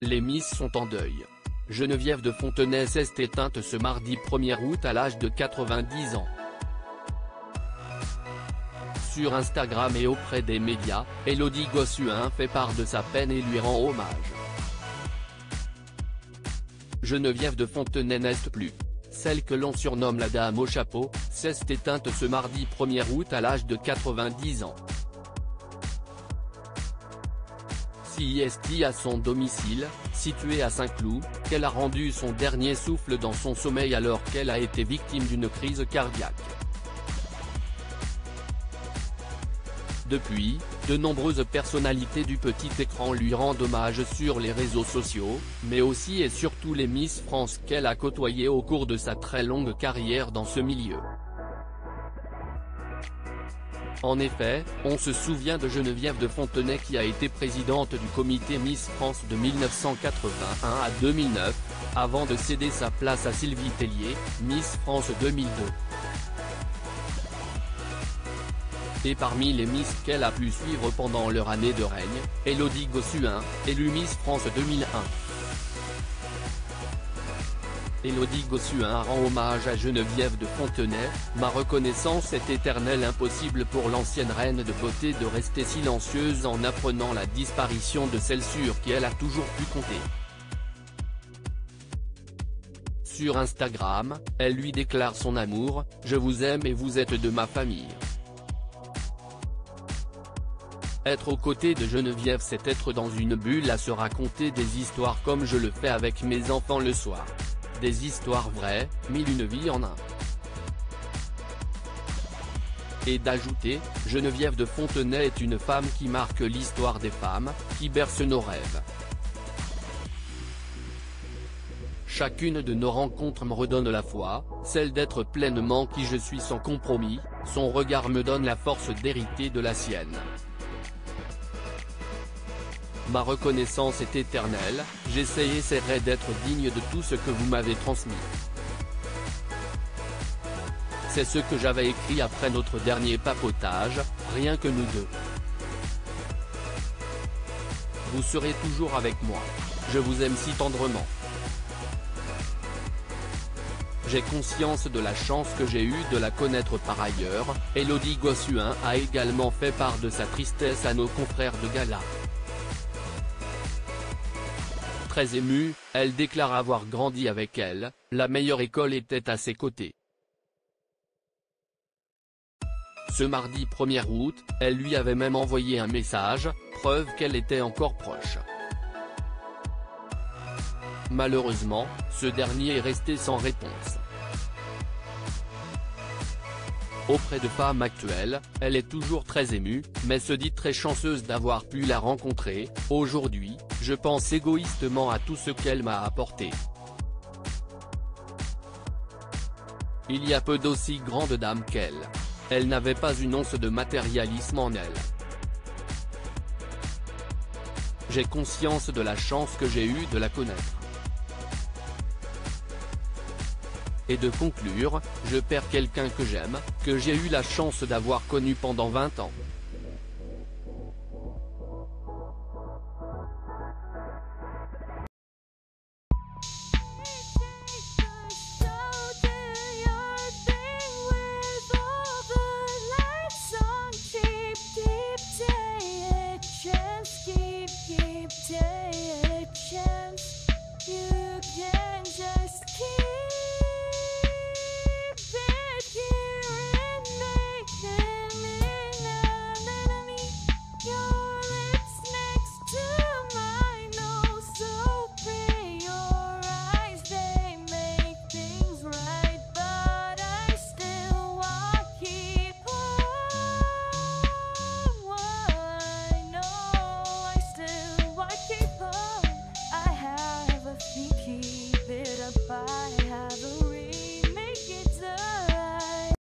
Les Miss sont en deuil. Geneviève de Fontenay s'est éteinte ce mardi 1er août à l'âge de 90 ans. Sur Instagram et auprès des médias, Élodie Gossuin fait part de sa peine et lui rend hommage. Geneviève de Fontenay n'est plus. Celle que l'on surnomme la Dame au chapeau, s'est éteinte ce mardi 1er août à l'âge de 90 ans. C'est à son domicile, situé à Saint-Cloud, qu'elle a rendu son dernier souffle dans son sommeil alors qu'elle a été victime d'une crise cardiaque. Depuis, de nombreuses personnalités du petit écran lui rendent hommage sur les réseaux sociaux, mais aussi et surtout les Miss France qu'elle a côtoyées au cours de sa très longue carrière dans ce milieu. En effet, on se souvient de Geneviève de Fontenay qui a été présidente du comité Miss France de 1981 à 2009, avant de céder sa place à Sylvie Tellier, Miss France 2002. Et parmi les Miss qu'elle a pu suivre pendant leur année de règne, Élodie Gossuin, élue Miss France 2001. Élodie Gossuin rend hommage à Geneviève de Fontenay. Ma reconnaissance est éternelle. Impossible pour l'ancienne reine de beauté de rester silencieuse en apprenant la disparition de celle sur qui elle a toujours pu compter. Sur Instagram, elle lui déclare son amour, « Je vous aime et vous êtes de ma famille ». Être aux côtés de Geneviève, c'est être dans une bulle à se raconter des histoires comme je le fais avec mes enfants le soir. Des histoires vraies, mille une vie en un. Et d'ajouter, Geneviève de Fontenay est une femme qui marque l'histoire des femmes, qui berce nos rêves. Chacune de nos rencontres me redonne la foi, celle d'être pleinement qui je suis sans compromis, son regard me donne la force d'hériter de la sienne. Ma reconnaissance est éternelle, j'essaierai d'être digne de tout ce que vous m'avez transmis. C'est ce que j'avais écrit après notre dernier papotage, rien que nous deux. Vous serez toujours avec moi. Je vous aime si tendrement. J'ai conscience de la chance que j'ai eue de la connaître par ailleurs. Élodie Gossuin a également fait part de sa tristesse à nos confrères de gala. Très émue, elle déclare avoir grandi avec elle, la meilleure école était à ses côtés. Ce mardi 1er août, elle lui avait même envoyé un message, preuve qu'elle était encore proche. Malheureusement, ce dernier est resté sans réponse. Auprès de femmes actuelles, elle est toujours très émue, mais se dit très chanceuse d'avoir pu la rencontrer. Aujourd'hui, je pense égoïstement à tout ce qu'elle m'a apporté. Il y a peu d'aussi grandes dames qu'elle. Elle n'avait pas une once de matérialisme en elle. J'ai conscience de la chance que j'ai eue de la connaître. Et de conclure, je perds quelqu'un que j'aime, que j'ai eu la chance d'avoir connu pendant 20 ans.